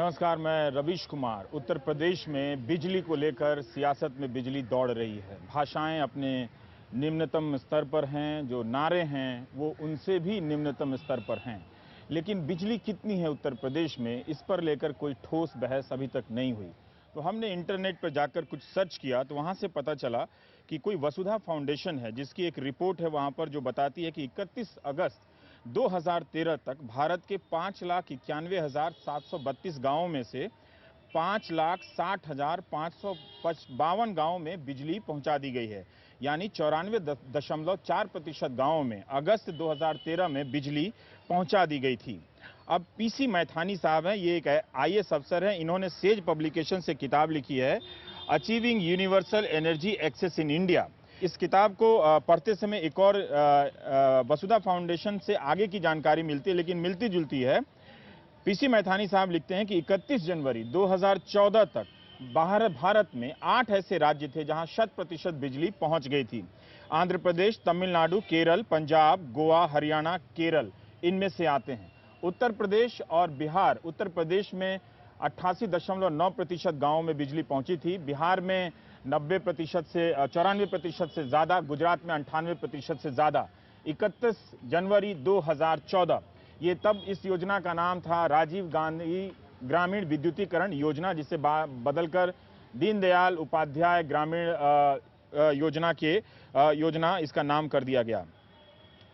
नमस्कार, मैं रवीश कुमार। उत्तर प्रदेश में बिजली को लेकर सियासत में बिजली दौड़ रही है। भाषाएं अपने निम्नतम स्तर पर हैं, जो नारे हैं वो उनसे भी निम्नतम स्तर पर हैं। लेकिन बिजली कितनी है उत्तर प्रदेश में, इस पर लेकर कोई ठोस बहस अभी तक नहीं हुई। तो हमने इंटरनेट पर जाकर कुछ सर्च किया तो वहाँ से पता चला कि कोई वसुधा फाउंडेशन है जिसकी एक रिपोर्ट है वहाँ पर, जो बताती है कि 31 अगस्त 2013 तक भारत के 5,91,732 गांवों में से 5,60,552 गांवों में बिजली पहुंचा दी गई है। यानी 94.4% गांवों में अगस्त 2013 में बिजली पहुंचा दी गई थी। अब पीसी मैथानी साहब हैं, ये एक आईएएस अफसर हैं। इन्होंने सेज पब्लिकेशन से किताब लिखी है, achieving universal energy access in India. इस किताब को पढ़ते समय एक और वसुधा फाउंडेशन से आगे की जानकारी मिलती है, लेकिन मिलती जुलती है। पीसी मैथानी साहब लिखते हैं कि 31 जनवरी 2014 तक भारत में 8 ऐसे राज्य थे जहां 100% बिजली पहुंच गई थी। आंध्र प्रदेश, तमिलनाडु, केरल, पंजाब, गोवा, हरियाणा, केरल इनमें से आते हैं। उत्तर प्रदेश और बिहार, उत्तर प्रदेश में 88.9% गांवों में बिजली पहुंची थी, बिहार में 90% से 94% से ज़्यादा, गुजरात में 98% से ज़्यादा। 31 जनवरी 2014, ये तब इस योजना का नाम था राजीव गांधी ग्रामीण विद्युतीकरण योजना, जिसे बदलकर दीनदयाल उपाध्याय ग्रामीण योजना इसका नाम कर दिया गया।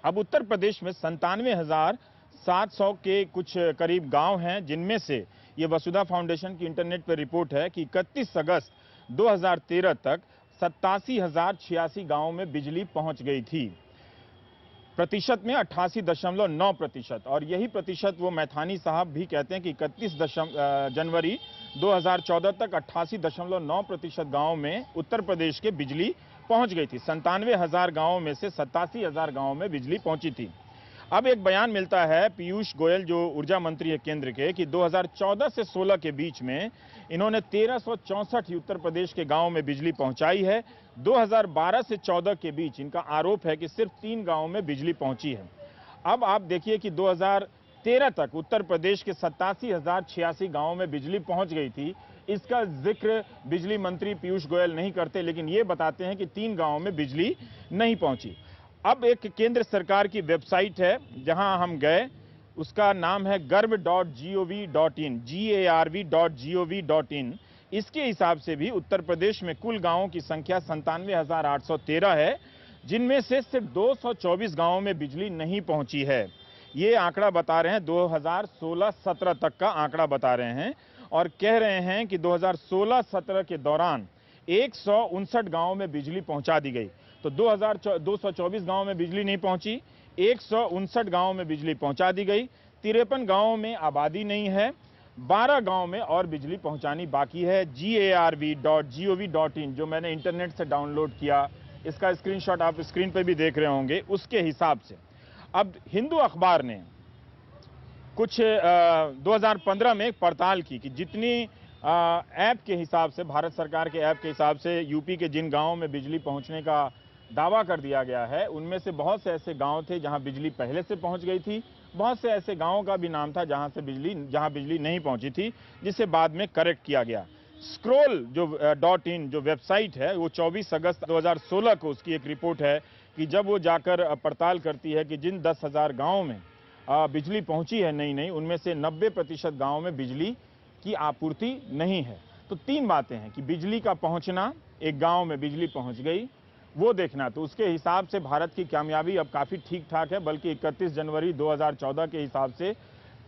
अब उत्तर प्रदेश में 97,700 के कुछ करीब गांव हैं, जिनमें से ये वसुधा फाउंडेशन की इंटरनेट पर रिपोर्ट है कि 31 अगस्त 2013 तक 87,086 गांवों में बिजली पहुंच गई थी। प्रतिशत में 88.9%। और यही प्रतिशत वो मैथानी साहब भी कहते हैं कि 31 जनवरी 2014 तक 88.9% गांवों में उत्तर प्रदेश के बिजली पहुंच गई थी। 97,000 गांवों में से 87,000 गांवों में बिजली पहुंची थी। अब एक बयान मिलता है पीयूष गोयल, जो ऊर्जा मंत्री है केंद्र के, कि 2014 से 16 के बीच में इन्होंने 1364 उत्तर प्रदेश के गांवों में बिजली पहुंचाई है। 2012 से 14 के बीच इनका आरोप है कि सिर्फ 3 गांवों में बिजली पहुंची है। अब आप देखिए कि 2013 तक उत्तर प्रदेश के 87,086 गांवों में बिजली पहुंच गई थी। इसका जिक्र बिजली मंत्री पीयूष गोयल नहीं करते, लेकिन ये बताते हैं कि 3 गांवों में बिजली नहीं पहुंची। अब एक केंद्र सरकार की वेबसाइट है जहां हम गए, उसका नाम है garv.gov.in, garv.gov.in। इसके हिसाब से भी उत्तर प्रदेश में कुल गांवों की संख्या 97,813 है, जिनमें से सिर्फ 224 गांवों में बिजली नहीं पहुंची है। ये आंकड़ा बता रहे हैं 2016-17 तक का आंकड़ा बता रहे हैं, और कह रहे हैं कि 2016-17 के दौरान 159 गांवों में बिजली पहुंचा दी गई। तो 224 गांवों में बिजली नहीं पहुंची, 159 गांवों में बिजली पहुंचा दी गई। 53 गांवों में आबादी नहीं है, 12 गांवों में और बिजली पहुंचानी बाकी है। garv.gov.in, जो मैंने इंटरनेट से डाउनलोड किया, इसका स्क्रीनशॉट आप स्क्रीन पर भी देख रहे होंगे, उसके हिसाब से अब हिंदू अखबार ने कुछ 2015 में एक पड़ताल की कि जितनी ऐप के हिसाब से, भारत सरकार के ऐप के हिसाब से यूपी के जिन गांवों में बिजली पहुंचने का दावा कर दिया गया है, उनमें से बहुत से ऐसे गांव थे जहां बिजली पहले से पहुंच गई थी। बहुत से ऐसे गांवों का भी नाम था जहां बिजली नहीं पहुंची थी, जिसे बाद में करेक्ट किया गया। स्क्रॉल जो .in जो वेबसाइट है, वो 24 अगस्त 2016 को उसकी एक रिपोर्ट है कि जब वो जाकर पड़ताल करती है कि जिन 10,000 गाँवों में बिजली पहुंची है नई, उनमें से 90% गाँवों में बिजली की आपूर्ति नहीं है। तो 3 बातें हैं कि बिजली का पहुंचना, एक गांव में बिजली पहुंच गई, वो देखना। तो उसके हिसाब से भारत की कामयाबी अब काफ़ी ठीक ठाक है, बल्कि 31 जनवरी 2014 के हिसाब से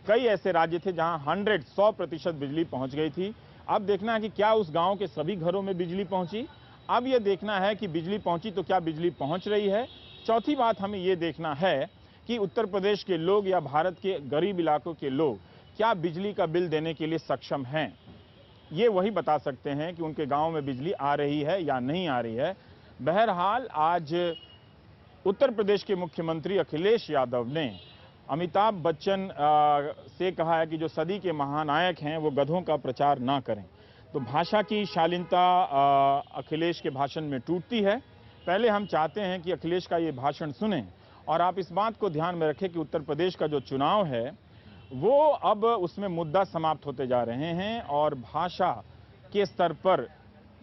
कई ऐसे राज्य थे जहां 100% बिजली पहुंच गई थी। अब देखना है कि क्या उस गांव के सभी घरों में बिजली पहुंची। अब यह देखना है कि बिजली पहुंची तो क्या बिजली पहुंच रही है। चौथी बात हमें ये देखना है कि उत्तर प्रदेश के लोग या भारत के गरीब इलाकों के लोग क्या बिजली का बिल देने के लिए सक्षम हैं। ये वही बता सकते हैं कि उनके गांव में बिजली आ रही है या नहीं आ रही है। बहरहाल, आज उत्तर प्रदेश के मुख्यमंत्री अखिलेश यादव ने अमिताभ बच्चन से कहा है कि जो सदी के महानायक हैं वो गधों का प्रचार ना करें। तो भाषा की शालीनता अखिलेश के भाषण में टूटती है। पहले हम चाहते हैं कि अखिलेश का ये भाषण सुनें, और आप इस बात को ध्यान में रखें कि उत्तर प्रदेश का जो चुनाव है वो अब उसमें मुद्दा समाप्त होते जा रहे हैं और भाषा के स्तर पर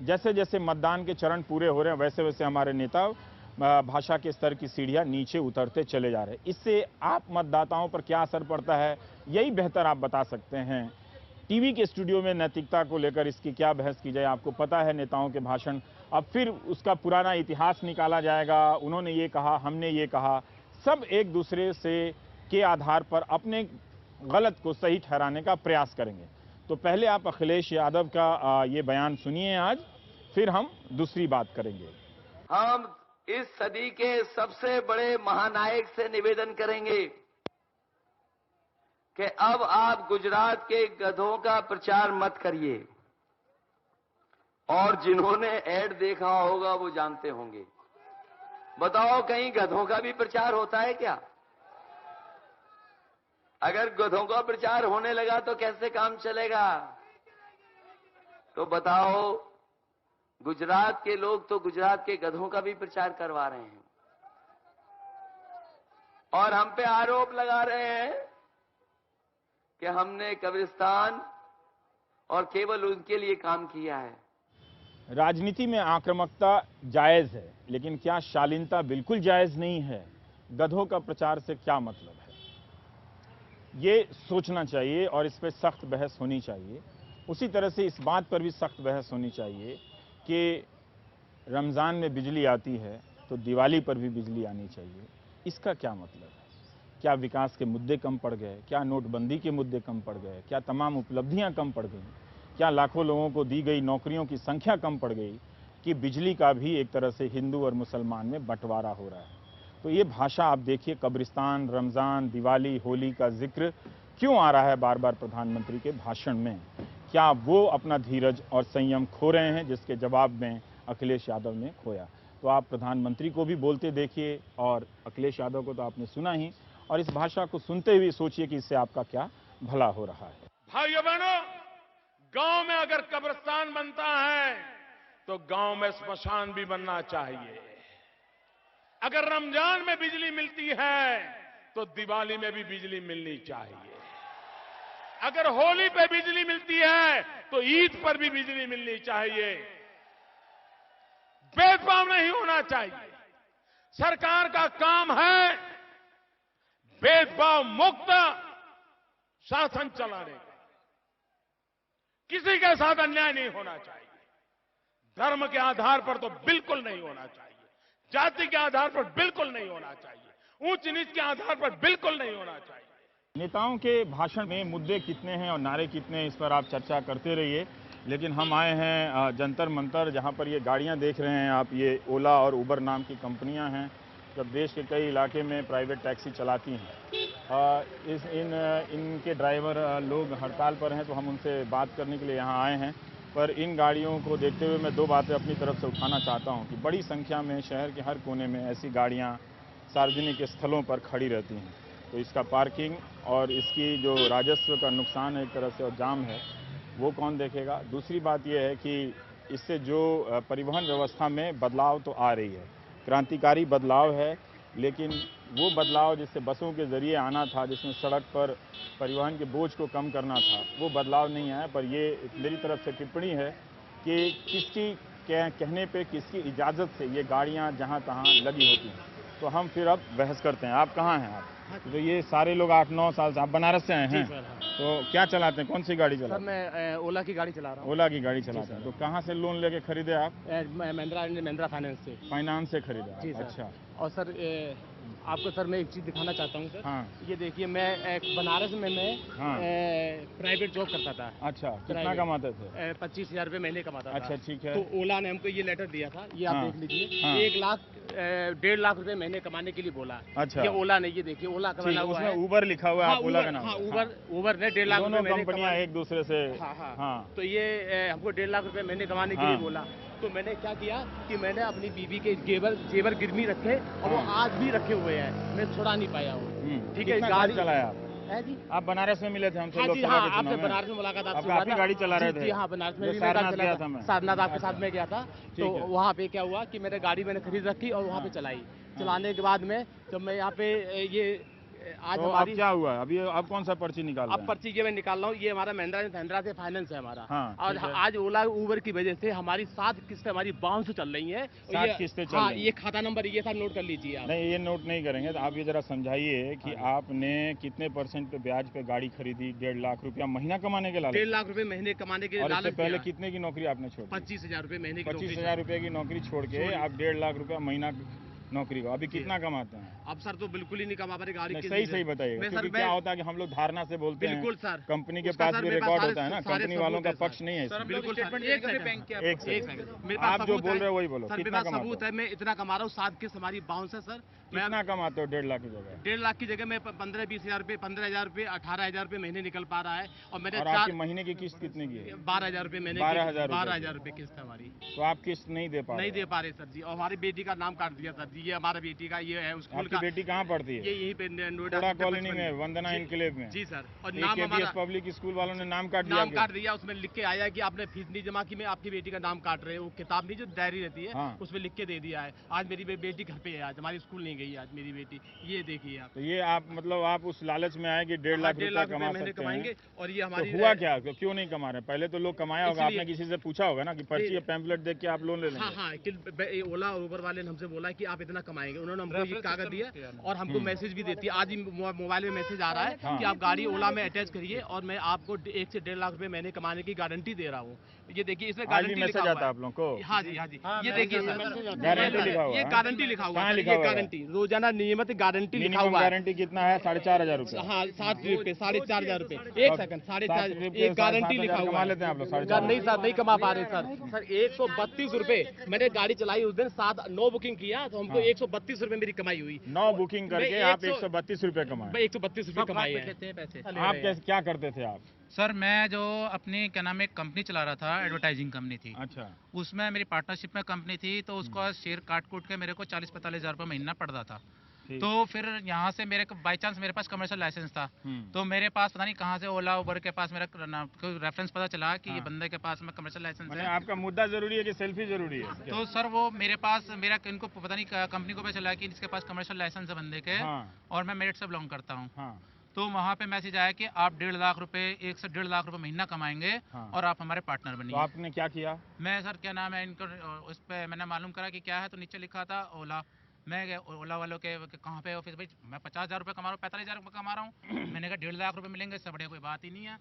जैसे जैसे मतदान के चरण पूरे हो रहे हैं वैसे वैसे हमारे नेता भाषा के स्तर की सीढ़ियां नीचे उतरते चले जा रहे हैं। इससे आप मतदाताओं पर क्या असर पड़ता है, यही बेहतर आप बता सकते हैं। टीवी के स्टूडियो में नैतिकता को लेकर इसकी क्या बहस की जाए। आपको पता है नेताओं के भाषण, अब फिर उसका पुराना इतिहास निकाला जाएगा, उन्होंने ये कहा, हमने ये कहा, सब एक दूसरे से के आधार पर अपने गलत को सही ठहराने का प्रयास करेंगे। तो पहले आप अखिलेश यादव का ये बयान सुनिए आज, फिर हम दूसरी बात करेंगे। हम इस सदी के सबसे बड़े महानायक से निवेदन करेंगे कि अब आप गुजरात के गधों का प्रचार मत करिए। और जिन्होंने ऐड देखा होगा वो जानते होंगे। बताओ कहीं गधों का भी प्रचार होता है क्या? अगर गधों का प्रचार होने लगा तो कैसे काम चलेगा? तो बताओ, गुजरात के लोग तो गुजरात के गधों का भी प्रचार करवा रहे हैं और हम पे आरोप लगा रहे हैं कि हमने कब्रिस्तान और केवल उनके लिए काम किया है। राजनीति में आक्रामकता जायज है, लेकिन क्या शालीनता बिल्कुल जायज नहीं है? गधों का प्रचार से क्या मतलब है, ये सोचना चाहिए और इस पर सख्त बहस होनी चाहिए। उसी तरह से इस बात पर भी सख्त बहस होनी चाहिए कि रमज़ान में बिजली आती है तो दिवाली पर भी बिजली आनी चाहिए। इसका क्या मतलब है? क्या विकास के मुद्दे कम पड़ गए? क्या नोटबंदी के मुद्दे कम पड़ गए? क्या तमाम उपलब्धियां कम पड़ गई? क्या लाखों लोगों को दी गई नौकरियों की संख्या कम पड़ गई कि बिजली का भी एक तरह से हिंदू और मुसलमान में बंटवारा हो रहा है? तो ये भाषा आप देखिए, कब्रिस्तान, रमज़ान, दिवाली, होली का जिक्र क्यों आ रहा है बार बार प्रधानमंत्री के भाषण में? क्या वो अपना धीरज और संयम खो रहे हैं, जिसके जवाब में अखिलेश यादव ने खोया? तो आप प्रधानमंत्री को भी बोलते देखिए और अखिलेश यादव को तो आपने सुना ही, और इस भाषा को सुनते हुए सोचिए कि इससे आपका क्या भला हो रहा है। भाइयों बहनों, गांव में अगर कब्रिस्तान बनता है तो गांव में स्मशान भी बनना चाहिए। अगर रमजान में बिजली मिलती है तो दिवाली में भी बिजली मिलनी चाहिए। अगर होली पे बिजली मिलती है तो ईद पर भी बिजली मिलनी चाहिए। भेदभाव नहीं होना चाहिए। सरकार का काम है भेदभाव मुक्त शासन चलाने का। किसी के साथ अन्याय नहीं होना चाहिए। धर्म के आधार पर तो बिल्कुल नहीं होना चाहिए। जाति के आधार पर बिल्कुल नहीं होना चाहिए। ऊंच नीच के आधार पर बिल्कुल नहीं होना चाहिए। नेताओं के भाषण में मुद्दे कितने हैं और नारे कितने हैं, इस पर आप चर्चा करते रहिए। लेकिन हम आए हैं जंतर मंतर, जहां पर ये गाड़ियां देख रहे हैं आप, ये ओला और उबर नाम की कंपनियां हैं जब देश के कई इलाके में प्राइवेट टैक्सी चलाती हैं। इनके ड्राइवर लोग हड़ताल पर हैं, तो हम उनसे बात करने के लिए यहाँ आए हैं। पर इन गाड़ियों को देखते हुए मैं दो बातें अपनी तरफ से उठाना चाहता हूँ कि बड़ी संख्या में शहर के हर कोने में ऐसी गाड़ियाँ सार्वजनिक स्थलों पर खड़ी रहती हैं, तो इसका पार्किंग और इसकी जो राजस्व का नुकसान है एक तरह से और जाम है, वो कौन देखेगा? दूसरी बात यह है कि इससे जो परिवहन व्यवस्था में बदलाव तो आ रही है, क्रांतिकारी बदलाव है, लेकिन वो बदलाव जिससे बसों के ज़रिए आना था, जिसमें सड़क पर परिवहन के बोझ को कम करना था, वो बदलाव नहीं आया। पर ये मेरी तरफ से टिप्पणी है कि किसकी कहने पे, किसकी इजाज़त से ये गाड़ियाँ जहाँ तहाँ लगी होती हैं। तो हम फिर अब बहस करते हैं। आप कहाँ हैं? आप तो ये सारे लोग 8-9 साल से, आप बनारस से आए हैं? तो क्या चलाते हैं, कौन सी गाड़ी चलाते हैं? सर मैं ओला की गाड़ी चला रहा हूँ। ओला की गाड़ी चलाते हैं। तो कहाँ से लोन लेके खरीदे आप? महिंद्रा फाइनेंस से खरीदा आप? अच्छा। और सर आपको सर मैं एक चीज़ दिखाना चाहता हूँ सर। हाँ। ये देखिए, मैं बनारस में हाँ। प्राइवेट जॉब करता था। अच्छा, कितना कमाते थे? 25,000 रुपये महीने कमाता था। अच्छा, ठीक है। तो ओला ने हमको ये लेटर दिया था, ये हाँ। आप देख लीजिए। हाँ। 1,00,000 1.5 लाख रुपए महीने कमाने के लिए बोला। अच्छा। ये ओला ने, ये देखिए ओला का बना हुआ है, उसमें उबर लिखा हुआ है। आप ओला का नाम? हाँ, उबर ने 1.5 लाख रुपए महीने कंपनियां एक दूसरे से। हाँ। तो ये हमको 1.5 लाख रुपए महीने कमाने के लिए बोला। तो मैंने क्या किया कि मैंने अपनी बीवी के जेवर गिरवी रखे और वो आज भी रखे हुए हैं, मैं छुड़ा नहीं पाया हूँ। ठीक है। गाड़ी चलाया आप? है जी। आप बनारस में मिले थे हमसे? हाँ जी, हाँ, आपसे बनारस में मुलाकात आपसे हुआ था। गाड़ी चला रहे थे? जी हाँ, बनारस में भी सारनाथ गया था मैं। सारनाथ आपके साथ में गया था। तो वहाँ पे क्या हुआ कि मैंने गाड़ी खरीद रखी और वहाँ पे चलाई। चलाने के बाद में जब मैं यहाँ पे ये आज तो अब हमारी क्या हुआ? अभी अब कौन सा पर्ची निकाल रहे अब पर्ची के मैं निकाल रहा हूँ, ये हमारा महिंद्रा से फाइनेंस है हमारा। हाँ, और ठीक है। आज ओला उबर की वजह से हमारी 7 किस्तें हमारी बाउंस चल रही हैं। 7 किस्तें चल हाँ, रही हैं। ये खाता नंबर ये था, नोट कर लीजिए आप। नहीं, ये नोट नहीं करेंगे। तो आप ये जरा समझाइए कि हाँ आपने कितने % पे ब्याज पे गाड़ी खरीदी? 1.5 लाख रुपया महीना कमाने के लालच? 1.5 लाख रुपए महीने कमाने के और इससे लालच पहले दिया। कितने की नौकरी आपने छोड़ी? 25,000 रुपए महीने की नौकरी। 25,000 रुपये की नौकरी छोड़ के आप 1.5 लाख रुपया महीना नौकरी को, अभी कितना कमाते हैं? अब सर तो बिल्कुल ही नहीं कमा पा रहे गाड़ी नहीं, के सही लिए। सही बताइएगा, मैं क्योंकि सर क्या होता है कि हम लोग धारणा से बोलते हैं। बिल्कुल सर, कंपनी के उसका पास सर भी मेरे पास रिकॉर्ड सारे- होता है ना, सारे कंपनी सबूत वालों का है पक्ष सर। नहीं है सर, इसमें। बिल्कुल सर, एक सेकंड। एक एक सेकंड। सेकंड। मेरे पास आप जो सबूत बोल है। रहे हो वही बोलो। सर मेरे कितना पास कमाते सबूत हो? है, मैं इतना कमा रहा हूँ, 7 किस्त हमारी बाउंस है सर। मैं कितना कमाते हो 1.5 लाख की जगह? 1.5 लाख की जगह में 15-20 हजार रुपए, 15,000 रुपए, 18,000 रुपए महीने निकल पा रहा है। और मैंने और आपकी महीने की किस्त कितने की है? 12,000 रुपए महीने 12,000 रुपए किस्त है हमारी। तो आप किस्त नहीं दे पा रहे नहीं हो? दे पा रहे सर जी। और हमारी बेटी का नाम काट दिया सर जी, ये हमारा बेटी का ये है स्कूल आपकी का। बेटी कहाँ पढ़ती ये है? यहीं पे नोएडा कोड़ा सेक्टर कॉलोनी 55 में, वंदना इनकलेव में। जी सर। और ये नाम KBS हमारा पब्लिक स्कूल वालों ने नाम काट दिया नाम आपके? काट दिया, उसमें लिख के आया है कि आपने फीस नहीं जमा की, मैं आपकी बेटी का नाम काट रहे हो। किताब नहीं, जो डायरी रहती है हाँ। उसमें लिख के दे दिया है। आज मेरी बेटी घर पे है, आज हमारी स्कूल नहीं गई आज मेरी बेटी। ये देखिए आप। तो ये आप मतलब आप उस लालच में आए कि 1.5 लाख 1.5 रुपया लाख रुपए कमा महीने सकते कमाएंगे। हैं। और ये तो हमारी हुआ क्या? तो क्यों नहीं कमा रहे? पहले तो लोग कमाया होगा, इसलिए- आपने किसी से पूछा होगा ना कि पर्ची या पैम्पलेट देख के आप लोन ले हाँ लेंगे। हाँ, कि ओला उबर वाले ने हमसे बोला कि आप इतना कमाएंगे। उन्होंने हमको ये कागज दिया और हमको मैसेज भी देती है। आज ही मोबाइल में मैसेज आ रहा है हाँ। कि आप गाड़ी ओला में अटैच करिए और मैं आपको 1 से 1.5 लाख रुपए महीने कमाने की गारंटी दे रहा हूँ। ये देखिए, इसमें आज भी गारंटी मैसेज लिखा आता है हुआ आप लोगों को? है। हाँ जी, हाँ जी, ये देखिए सर, गारंटी लिखा हुआ ये है? गारंटी लिखा हुआ कहाँ है, लिखा ये हुआ है? गारंटी रोजाना नियमित गारंटी लिखा मिनिमम हुआ है। गारंटी कितना है? 4,500 रुपया। हाँ, 7 रुपए, 4,500 रुपए। एक सेकंड, 4,500 एक गारंटी लिखा हुआ कमा है। लेते हैं आप लोग? सर 4,500? नहीं सर, नहीं कमा पा रहे सर 132 रुपए मैंने गाड़ी चलाई उस दिन, 9 बुकिंग किया तो हमको हाँ। 132 रुपए मेरी कमाई हुई। 9 बुकिंग करके मैं आप 132 रुपये कमाए? 132 रुपए कमाए हैं पैसे। आप कैसे क्या करते थे आप? सर मैं जो अपनी क्या नाम है कंपनी चला रहा था, एडवर्टाइजिंग कंपनी थी। अच्छा। उसमें मेरी पार्टनरशिप में कंपनी थी, तो उसका शेयर काट कूट के मेरे को 40-45 हज़ार रुपये महीना पड़ता था। ठीक। तो फिर यहाँ से मेरे को बाई चांस मेरे पास कमर्शियल लाइसेंस था, तो मेरे पास पता नहीं कहाँ से ओला उबर के पास मेरा रेफरेंस पता चला कि ये हाँ। बंदे के पास में कमर्शियल लाइसेंस मैंने है। आपका मुद्दा जरूरी है कि सेल्फी जरूरी है? तो सर वो मेरे पास मेरा इनको पता नहीं कंपनी को पता चला कि इसके पास कमर्शियल लाइसेंस है बंदे के, हाँ। और मैं मेरिट से बिलोंग करता हूँ। हाँ। तो वहाँ पे मैसेज आया कि आप 1.5 लाख रुपए, 1 से 1.5 लाख रुपए महीना कमाएंगे, हाँ। और आप हमारे पार्टनर तो बनिए। आपने क्या किया? मैं सर क्या नाम है इनको उस पर मैंने मालूम करा कि क्या है, तो नीचे लिखा था ओला। मैं गया ओला वालों के कहाँ पे ऑफिस, भाई मैं 50,000 रुपये कमा रहा हूँ, 45,000 रुपये कमा रहा हूँ। मैंने कहा 1.5 लाख रुपये मिलेंगे, इससे बढ़िया कोई बात ही नहीं है।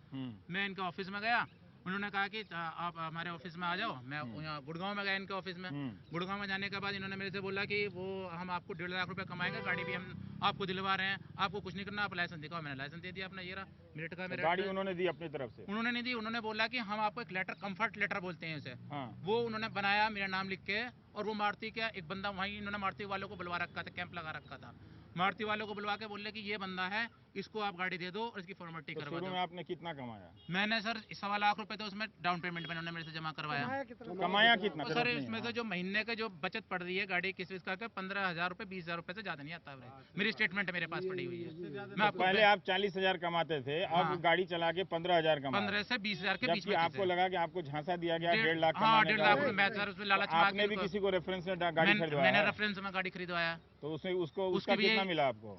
मैं इनके ऑफिस में गया, उन्होंने कहा कि आप हमारे ऑफिस में आ जाओ। मैं यहाँ गुड़गांव में गया इनके ऑफिस में। गुड़गांव में जाने के बाद इन्होंने मेरे से बोला कि वो हम आपको 1.5 लाख रुपए कमाएंगे, गाड़ी भी हम आपको दिलवा रहे हैं, आपको कुछ नहीं करना, आप लाइसेंस दिखाओ। मैंने लाइसेंस दे दिया अपना, ये रहा मेरिट का। मेरे गाड़ी उन्होंने दी अपनी तरफ से? उन्होंने नहीं दी, उन्होंने बोला कि हम आपको एक लेटर, कंफर्ट लेटर बोलते हैं उसे, हाँ। वो उन्होंने बनाया मेरा नाम लिख के। और वो मारुति का एक बंदा वहीं, इन्होंने मारुति वालों को बुलवा रखा था, कैंप लगा रखा था। मारुति वालों को बुलवा के बोले कि ये बंदा है, इसको आप गाड़ी दे दो और इसकी फॉर्मेलिटी तो करवा शुरू दो। में आपने कितना कमाया? मैंने सर 1.25 लाख रुपए तो उसमें डाउन पेमेंट में उन्होंने मेरे से जमा करवाया। कमाया कितना? तो सर इसमें से जो महीने के जो बचत पड़ रही है गाड़ी किस का 15,000 रुपए, 20,000 रुपए से ज्यादा नहीं आता है। मेरी स्टेटमेंट मेरे पास पड़ी हुई है। मैं आपको पहले आप 40,000 कमाते थे, अब हाँ। गाड़ी चला के 15,000 कमा 15 से 20,000 के बीच जबकि में आपको लगा कि आपको झांसा दिया गया 1.5 लाख हाँ, कमाने 1.5 का। लाख रुपए। मैं सर उसमें लालच में आपने भी किसी को रेफरेंस में गाड़ी खरीदवाया मैंने है? रेफरेंस में गाड़ी खरीदवाया, तो उसमें उसको उसकी उसका भी कितना मिला आपको?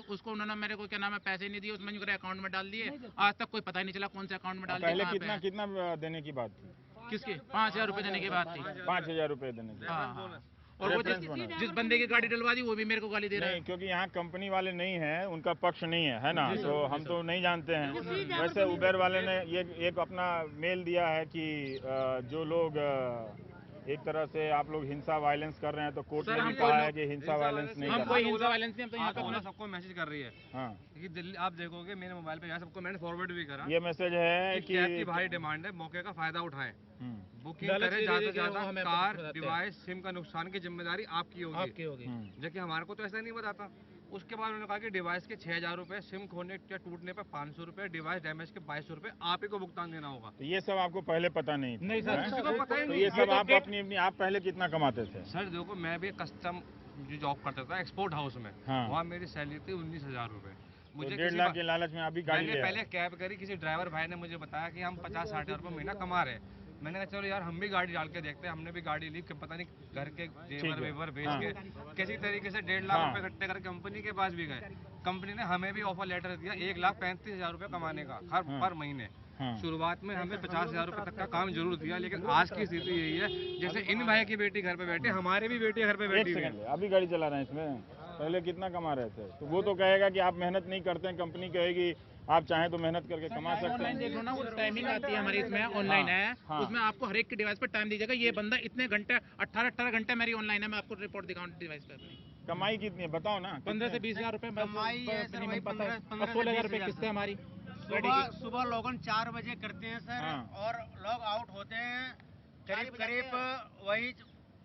उसको उन्होंने मेरे को क्या नाम है पैसे नहीं दिए, उसमें अकाउंट में डाल दिए। आज तक कोई पता ही नहीं चला कौन से अकाउंट में डाल दिए। पहले कहाँ पे है। कितना देने की बात थी? किसके 5,000 रुपए देने की बात थी। 5,000 रुपए देने की। हाँ, हाँ। और वो रेफरेंस बना। जिस बंदे की गाड़ी डलवा दी वो भी मेरे को गाली दे रहा है। नहीं, क्योंकि यहाँ कंपनी वाले नहीं हैं, उनका पक्ष नहीं है ना, तो हम तो नहीं जानते हैं। वैसे उबेर वाले ने ये एक अपना मेल दिया है कि जो लोग एक तरह से आप लोग हिंसा वायलेंस कर रहे हैं, तो कोर्ट ने भी कहा है कि हिंसा वायलेंस नहीं हम करना। कोई हिंसा वायलेंस नहीं, हम तो यहाँ पे ओला सबको मैसेज कर रही है हाँ, कि दिल्ली आप देखोगे मेरे मोबाइल पे यहाँ सबको मैंने फॉरवर्ड भी करा ये मैसेज है कि कैब की कि भारी डिमांड है, मौके का फायदा उठाएं, बुकिंग लालच करें, दे ज्यादा दे से के वो ज्यादा हमें कार बताते हैं। डिवाइस सिम का नुकसान की जिम्मेदारी आपकी होगी। जबकि हमारे को तो ऐसा नहीं बताता। उसके बाद उन्होंने कहा कि डिवाइस के 6,000 रुपए, सिम खोने या टूटने पर 500 रुपए, डिवाइस डैमेज के 2200 रुपए आप ही को भुगतान देना होगा। तो ये सब आपको पहले पता नहीं था? नहीं सर, हैं? किसी को पता ही तो नहीं। ये सब आप अपनी आप पहले कितना कमाते थे? सर देखो, मैं भी कस्टम जो जॉब करता था एक्सपोर्ट हाउस में, हाँ। वहाँ मेरी सैलरी थी 19,000 रुपए। तो 1.5 लाख के लालच में अभी गाड़ी मैंने ले पहले आए। कैब करी, किसी ड्राइवर भाई ने मुझे बताया कि हम 50-60 हज़ार रुपये महीना कमा रहे हैं। मैंने कहा चलो यार हम भी गाड़ी डाल के देखते हैं। हमने भी गाड़ी ली कि पता नहीं घर के जेवर वेवर बेच हाँ। के किसी तरीके से 1.5 लाख हाँ। रुपए इकट्ठे करके कंपनी के पास भी गए। कंपनी ने हमें भी ऑफर लेटर दिया 1,35,000 रुपए कमाने का पर महीने। शुरुआत में हमें 50,000 रुपए तक का काम जरूर दिया, लेकिन आज की स्थिति यही है जैसे इन भाई की बेटी घर पे बैठे, हमारे भी बेटी घर पे बैठी हुई है। अभी गाड़ी चला रहे हैं इसमें, पहले कितना कमा रहे थे? तो वो तो कहेगा कि आप मेहनत नहीं करते हैं, कंपनी कहेगी आप चाहें तो मेहनत करके कमा सकते हैं। देख लो ना, वो टाइमिंग आती है हमारी इसमें ऑनलाइन है, उसमें आपको हर एक के डिवाइस पे टाइम दीजिएगा, ये बंदा इतने घंटे 18 घंटे मेरी ऑनलाइन है, मैं आपको रिपोर्ट दिखाऊं डिवाइस पे अपनी। कमाई कितनी है बताओ ना? 15 से 20,000 रुपए कमाई है सर, वही 16,000 रुपए किस्त है हमारी। सुबह लॉगिन 4 बजे करते हैं सर, और लॉग आउट होते हैं करीब वही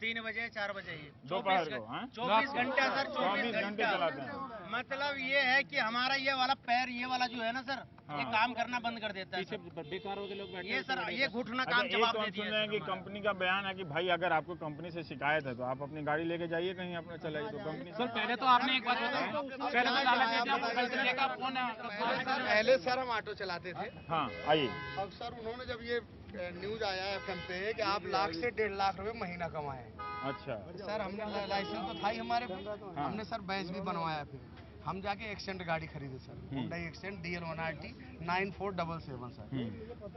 3 बजे 4 बजे ही। दोपहर को 24 घंटे सर, 24 घंटे चलाते हैं। मतलब ये है कि हमारा ये वाला पैर, ये वाला जो है ना सर, ये काम करना बंद कर देता है। बेकार हो गए लोग बैठे। ये सर, ये घुटना काम अच्छा, जवाब तो दे हम दिया सुन रहे हैं कि कंपनी का बयान है कि भाई अगर आपको कंपनी से शिकायत है तो आप अपनी गाड़ी लेके जाइए कहीं अपना चलाइए, तो कंपनी सर पहले तो आपने एक बात बताया, पहले तो पहले सर हम ऑटो चलाते थे। हाँ आइए। अब सर उन्होंने जब ये न्यूज आया FM पे कि आप लाख से 1.5 लाख रुपए महीना कमाए। अच्छा सर हमने लाइसेंस तो था ही हमारे पे, हमने सर बैच भी बनवाया, फिर हम जाके एक्सेंट गाड़ी खरीदे sir, Hyundai Accent DL1RT 9477 sir.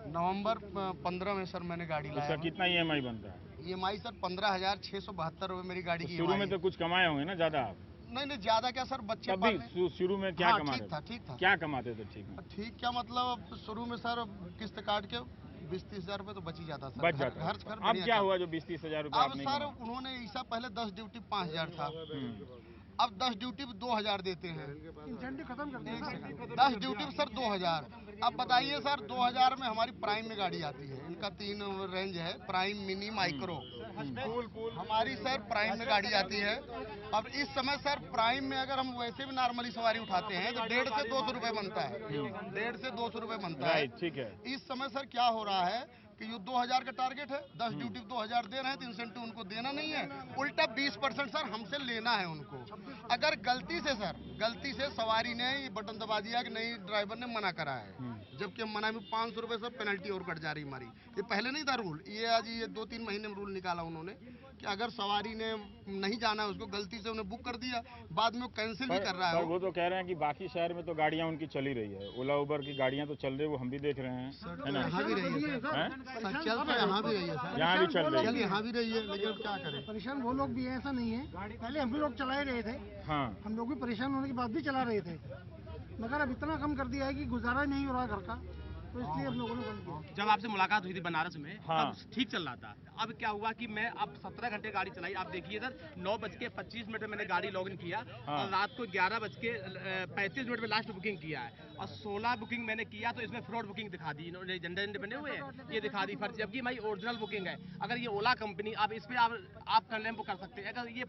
नवंबर 15 में सर मैंने गाड़ी लाया। कितना EMI बनता है? EMI सर 15,672 रुपए मेरी गाड़ी की। शुरू में तो कुछ कमाए होंगे ना ज्यादा आप? नहीं ज्यादा क्या सर, बच्चे तभी शुरू में क्या कमाते थे? ठीक था। क्या कमाते थे? ठीक क्या मतलब, शुरू में सर किस्त काट के 20-30 हजार रुपए तो बच ही जाता सर, बच जाता। अब क्या हुआ जो 20-30 हजार रुपए? अब सर उन्होंने ऐसा, पहले 10 ड्यूटी 5,000 था, अब 10 ड्यूटी 2,000 देते हैं, इंसेंटिव खत्म कर दिया। 10 ड्यूटी सर 2,000। अब बताइए सर, 2,000 में हमारी प्राइम में गाड़ी आती है, इनका 3 रेंज है, प्राइम, मिनी, माइक्रो। हमारी सर प्राइम में गाड़ी आती है। अब इस समय सर प्राइम में अगर हम वैसे भी नॉर्मली सवारी उठाते हैं तो 150 से 200 रुपए बनता है, 150 से 200 रुपए बनता है। ठीक है। इस समय सर क्या हो रहा है कि ये 2,000 का टारगेट है, 10 ड्यूटी 2,000 दे रहे हैं, तो इंसेंटिव उनको देना नहीं है, उल्टा 20% सर हमसे लेना है उनको। अगर गलती से सर, गलती से सवारी ने ये बटन दबा दिया कि नहीं, ड्राइवर ने मना करा है, जबकि हम मना में 500 रुपए सर पेनल्टी और कट जा रही हमारी। ये पहले नहीं था रूल, ये आज ये 2-3 महीने में रूल निकाला उन्होंने कि अगर सवारी ने नहीं जाना है, उसको गलती से उन्हें बुक कर दिया, बाद में वो कैंसिल भी कर रहा है। वो तो कह रहे हैं कि बाकी शहर में तो गाड़ियां उनकी चली रही है, ओला उबर की गाड़ियां तो चल रही है, वो हम भी देख रहे हैं, है ना? यहाँ भी रही है सर, चल तो यहाँ भी रही है सर, यहाँ भी चल रही है, यहाँ भी रही है, लेकिन अब क्या करें। परेशान वो लोग भी है, ऐसा नहीं है, पहले हम भी लोग चला ही रहे थे। हाँ, हम लोग भी परेशान होने के बाद भी चला रहे थे, मगर अब इतना कम कर दिया है कि गुजारा नहीं हो रहा घर का, तो इसलिए हम लोगों ने बंद किया। जब आपसे मुलाकात हुई थी बनारस में, तब ठीक चल रहा था। अब क्या हुआ कि मैं अब 17 घंटे गाड़ी चलाई। आप देखिए सर, 9:25 में मैंने गाड़ी लॉगिन किया, और रात को 11:35 में लास्ट बुकिंग किया है, और 16 बुकिंग मैंने किया तो इसमें फ्रॉड बुकिंग दिखा दी, इन्होंने झंडे बने हुए हैं, ये दिखा दी फर्जी, जबकि भाई ओरिजिनल बुकिंग है। अगर ये ओला कंपनी, आप इस पे आप कंप्लेन कर सकते हैं। अगर ये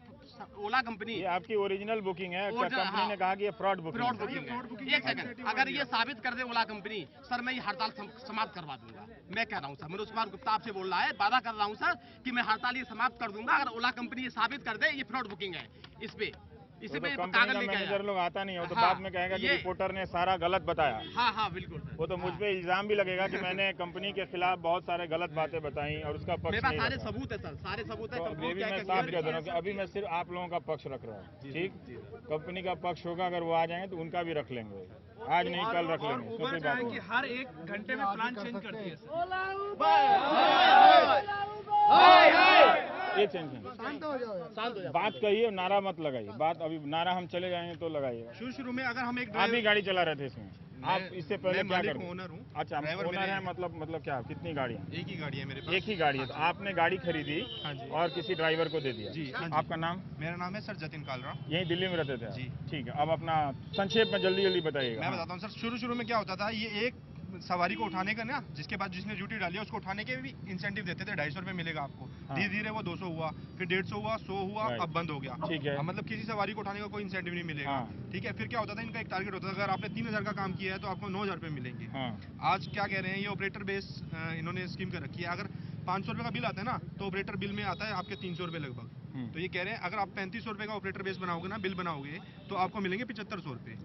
ओला कंपनी, आपकी ओरिजिनल बुकिंग है, कंपनी ने कहा कि ये फ्रॉड बुकिंग है। एक सेकंड, अगर ये साबित कर दे ओला कंपनी, सर मैं ये हड़ताल समाप्त करवा दूंगा। मैं कह रहा हूँ सर, मनोज कुमार गुप्ता आपसे बोल रहा है, वादा कर रहा हूँ सर कि मैं हड़ताल ये समाप्त कर दूंगा अगर ओला कंपनी ये साबित कर दे ये फ्रॉड बुकिंग है। इस पे इसी पे कागज लेके मैनेजर लोग आता नहीं हो तो बाद में कहेगा कि रिपोर्टर ने सारा गलत बताया। हाँ बिल्कुल सर। वो तो मुझ पे इल्जाम भी लगेगा कि मैंने कंपनी के खिलाफ बहुत सारे गलत बातें बताई और उसका पक्ष नहीं। सारे सबूत है सर, सारे सबूत है। तो मैं साफ कह दे रहा हूँ कि अभी मैं सिर्फ आप लोगों का पक्ष रख रहा हूँ, ठीक? कंपनी का पक्ष होगा, अगर वो आ जाएंगे तो उनका भी रख लेंगे, आज नहीं कल रख लेंगे। उबर क्या है कि हर 1 घंटे में प्लान चेंज करती है सर। एक सेकंड, बात कहिए, नारा मत लगाइए, बात अभी नारा हम चले जाएंगे तो लगाइएगा। शुरू में अगर हम एक आप भी गाड़ी चला रहे थे इसमें, आप इससे पहले क्या कर? ओनर हूँ। अच्छा, ओनर है, मतलब क्या, कितनी गाड़ियाँ? एक ही गाड़ी है मेरे पास। एक ही गाड़ी है, तो आपने गाड़ी खरीदी और किसी ड्राइवर को दे दिया? जी। आपका नाम? मेरा नाम है सर जतिन कालरा। यहीं दिल्ली में रहते थे? जी। ठीक है, अब अपना संक्षेप में जल्दी बताइएगा। मैं बताता हूँ सर, शुरू में क्या होता था, ये एक सवारी को उठाने का ना, जिसके बाद जिसने ड्यूटी डाली है उसको उठाने के भी इंसेंटिव देते थे, 250 रुपए मिलेगा आपको। धीरे धीरे वो 200 हुआ, फिर 150 हुआ, 100 हुआ, अब बंद हो गया। ठीक है, मतलब किसी सवारी को उठाने का कोई इंसेंटिव नहीं मिलेगा। ठीक है, फिर क्या होता था, इनका एक टारगेट होता था, अगर आपने 3,000 का काम किया है तो आपको 9,000 रुपए मिलेंगे। आज क्या कह रहे हैं, ये ऑपरेटर बेस इन्होंने स्कीम कर रखी है। अगर 500 रुपए का बिल आता है ना, तो ऑपरेटर बिल में आता है आपके 300 रुपए लगभग। तो ये कह रहे हैं अगर आप 3500 रुपए का ऑपरेटर बेस बनाओगे ना, बिल बनाओगे, तो आपको मिलेंगे 7500 रुपए,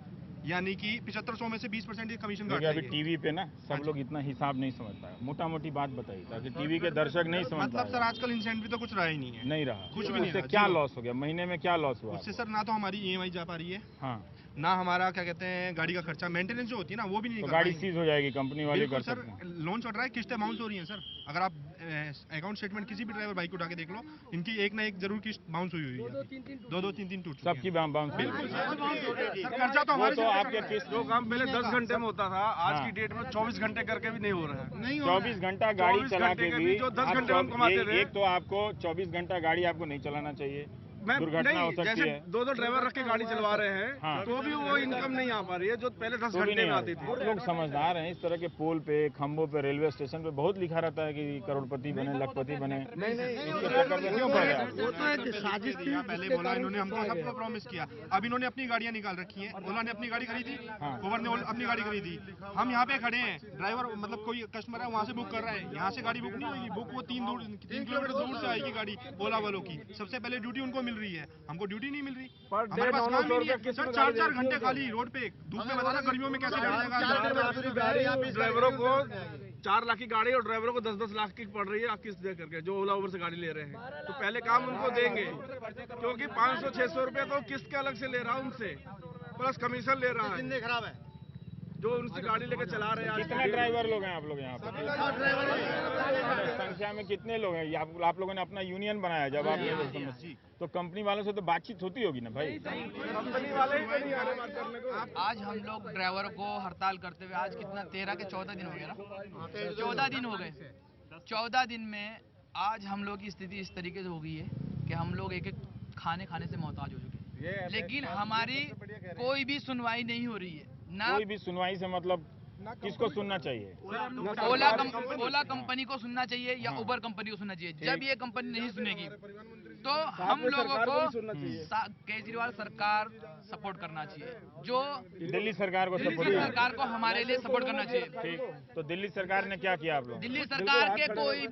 यानी कि 7500 में से 20% कमीशन काट अभी टीवी पे ना सब लोग इतना हिसाब नहीं समझ पाए, मोटा मोटी बात बताइए ताकि टीवी के दर्शक नहीं समझ। मतलब सर आजकल इंसेंटिव तो कुछ रहा ही नहीं है। नहीं रहा, कुछ भी नहीं। क्या लॉस हो गया, महीने में क्या लॉस हुआ उससे सर? ना तो हमारी EMI जा पा रही है, ना हमारा क्या कहते हैं गाड़ी का खर्चा, मेंटेनेंस जो होती है ना वो भी नहीं तो कर गाड़ी पाएंगे। सीज हो जाएगी, कंपनी वाले कर सर सकते हैं। लोन चल रहा है, किस्तें बाउंस हो रही हैं सर। अगर आप अकाउंट स्टेटमेंट किसी भी ड्राइवर भाई को उठा के देख लो, इनकी एक ना एक जरूर किस्त बाउंस हुई है, दो तीन तीन टूट चुकी सबकी बाउंस। बिल्कुल सर, खर्चा तो हमारे तो आपके किस्त जो काम पहले 10 घंटे में होता था, आज की डेट में 24 घंटे करके भी नहीं हो रहा है। 24 घंटा गाड़ी 24 चला घंटे के के भी भी जो 10 घंटे हम कमाते थे। एक तो आपको 24 घंटा गाड़ी आपको नहीं चलाना चाहिए, मैं दुर्घटना हो नहीं, सकती जैसे है। दो ड्राइवर रख के गाड़ी चलवा रहे हैं, हाँ। तो भी वो इनकम नहीं आ पा रही है जो पहले 10 तो भी घंटे नहीं में आ आती रही। थी। लोग समझदार हैं, इस तरह के पोल पे, खंभों पे, रेलवे स्टेशन पे बहुत लिखा रहता है कि करोड़पति बने, लखपति बने। इसके चक्कर में क्यों पड़ रहे हैं? वो तो एक साजिश थी। पहले बोला इन्होंने, हमको सबको प्रॉमिस किया। अब इन्होंने अपनी गाड़ियां निकाल रखी हैं, ओला ने अपनी गाड़ी खरीदी, उबर ने अपनी गाड़ी खरीदी। हम यहाँ पे खड़े हैं, ड्राइवर मतलब कोई कस्टमर है वहाँ से बुक कर रहा है, यहाँ से गाड़ी बुक नहीं होगी, बुक वो 3 किलोमीटर दूर से आएगी गाड़ी ओला वालों की। सबसे पहले ड्यूटी उनको मिल रही है, हमको ड्यूटी नहीं मिल रही। हमारे पास काम ही नहीं है सर, 4 घंटे खाली रोड पे धूप में, बताना गर्मियों में कैसे जाएगा। ड्राइवरों को 4 लाख की गाड़ी और ड्राइवरों को 10-10 लाख की पड़ रही है किस्त दे करके, जो ओला उबर से गाड़ी ले रहे हैं। तो पहले काम उनको देंगे, क्योंकि 500-600 रुपए तो किस्त के अलग से ले रहा है उनसे, प्लस कमीशन ले रहा है। खराब है जो उनसे गाड़ी लेके चला रहे हैं। कितने ड्राइवर लोग हैं आप लोग यहाँ पर? संख्या में कितने लोग हैं? आप लोगों ने अपना यूनियन बनाया जब आपने, तो कंपनी वालों से तो बातचीत होती होगी ना भाई। कंपनी वाले ही नहीं आ रहे बात करने को। आज हम लोग ड्राइवर को हड़ताल करते हुए आज कितना 13 के 14 दिन हो गए ना, 14 दिन हो गए। 14 दिन में आज हम लोग की स्थिति इस तरीके से हो गई है कि हम लोग एक खाने से मोहताज हो चुके हैं, लेकिन हमारी कोई भी सुनवाई नहीं हो रही है ना। कोई भी सुनवाई से मतलब किसको सुनना चाहिए? ओला कंपनी को सुनना चाहिए या उबर कंपनी को सुनना चाहिए। जब ये कंपनी नहीं सुनेगी तो हम लोगों को केजरीवाल सरकार सपोर्ट करना चाहिए, जो दिल्ली सरकार को दिल्ली सपोर्ट सरकार को हमारे लिए सपोर्ट करना चाहिए। ठीक, तो दिल्ली सरकार ने क्या किया आप लोग? दिल्ली सरकार के कोई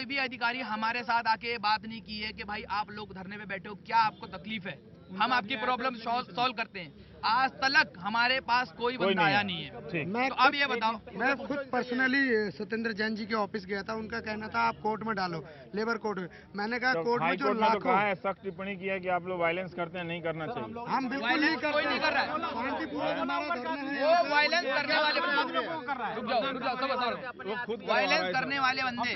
भी अधिकारी हमारे साथ आके बात नहीं की है कि भाई आप लोग धरने पे बैठे हो, क्या आपको तकलीफ है, हम आपकी प्रॉब्लम सॉल्व करते हैं। आज तक हमारे पास कोई बंदा आया नहीं है। तो अब ये बताओ, मैं खुद पर्सनली सत्येंद्र जैन जी के ऑफिस गया था, उनका कहना था आप कोर्ट में डालो, लेबर कोर्ट में। मैंने कहा कोर्ट में जो लाखों कहा है, सख्त टिप्पणी की है कि आप लोग वायलेंस करते हैं, नहीं करना चाहिए। हम बिल्कुल नहीं कोई नहीं कर रहा है। शांतिपूर्वक हमारा धरना है। वो वायलेंस करने वाले रुक जाओ सब बता रहा हूँ। वायलेंस करने वाले बंदे,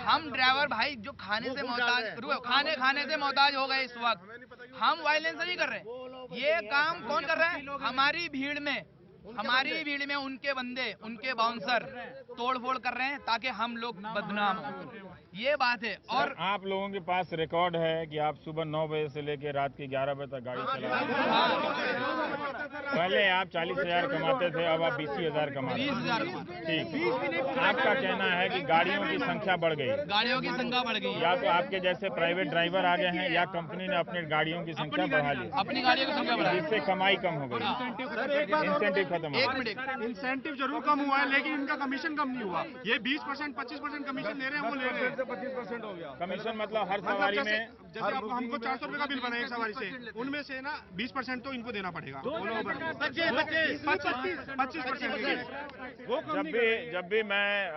हम ड्राइवर भाई जो खाने से मोहताज, खाने से मोहताज हो गए इस वक्त, हम वायलेंस नहीं कर रहे। ये काम कौन कर रहा है? हमारी भीड़ में उनके बंदे, उनके बाउंसर तोड़फोड़ कर रहे हैं ताकि हम लोग बदनाम हो। ये बात है। और आप लोगों के पास रिकॉर्ड है कि आप सुबह 9 बजे से लेकर रात के 11 बजे तक गाड़ी चला रहे हैं। पहले आप 40,000 कमाते थे, अब आप 20,000 कमा रहे हैं। ठीक, आपका कहना है कि गाड़ियों की संख्या बढ़ गई, गाड़ियों की संख्या बढ़ गई, या तो आपके जैसे प्राइवेट ड्राइवर आ गए हैं या कंपनी ने अपनी गाड़ियों की संख्या बढ़ा ली, अपनी गाड़ियों की संख्या बढ़ा, जिससे कमाई कम हो गई, इंसेंटिव खत्म हो गया। इंसेंटिव जरूर कम हुआ है, लेकिन इनका कमीशन कम नहीं हुआ। ये 20% 25% कमीशन ले रहे हैं, वो ले रहे हैं। 25% हो गया कमीशन, मतलब हर सवारी में जैसे हमको 400 रुपए का बिल बना एक सवारी से, उनमें से ना 20% तो इनको देना पड़ेगा। 25%। जब भी मैं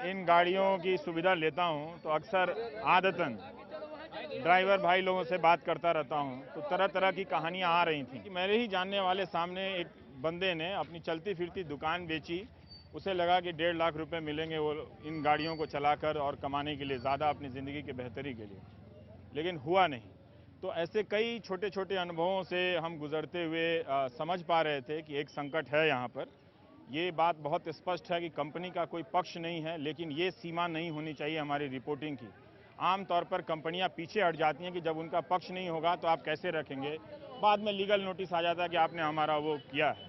इन गाड़ियों की सुविधा लेता हूं तो अक्सर आदतन ड्राइवर भाई लोगों से बात करता रहता हूं, तो तरह तरह की कहानियां आ रही थी। मेरे ही जानने वाले सामने एक बंदे ने अपनी चलती फिरती दुकान बेची, उसे लगा कि 1.5 लाख रुपए मिलेंगे वो इन गाड़ियों को चलाकर और कमाने के लिए, ज़्यादा अपनी ज़िंदगी की बेहतरी के लिए, लेकिन हुआ नहीं। तो ऐसे कई छोटे छोटे अनुभवों से हम गुजरते हुए समझ पा रहे थे कि एक संकट है यहाँ पर। ये बात बहुत स्पष्ट है कि कंपनी का कोई पक्ष नहीं है, लेकिन ये सीमा नहीं होनी चाहिए हमारी रिपोर्टिंग की। आमतौर पर कंपनियां पीछे हट जाती हैं कि जब उनका पक्ष नहीं होगा तो आप कैसे रखेंगे, बाद में लीगल नोटिस आ जाता है कि आपने हमारा वो किया है।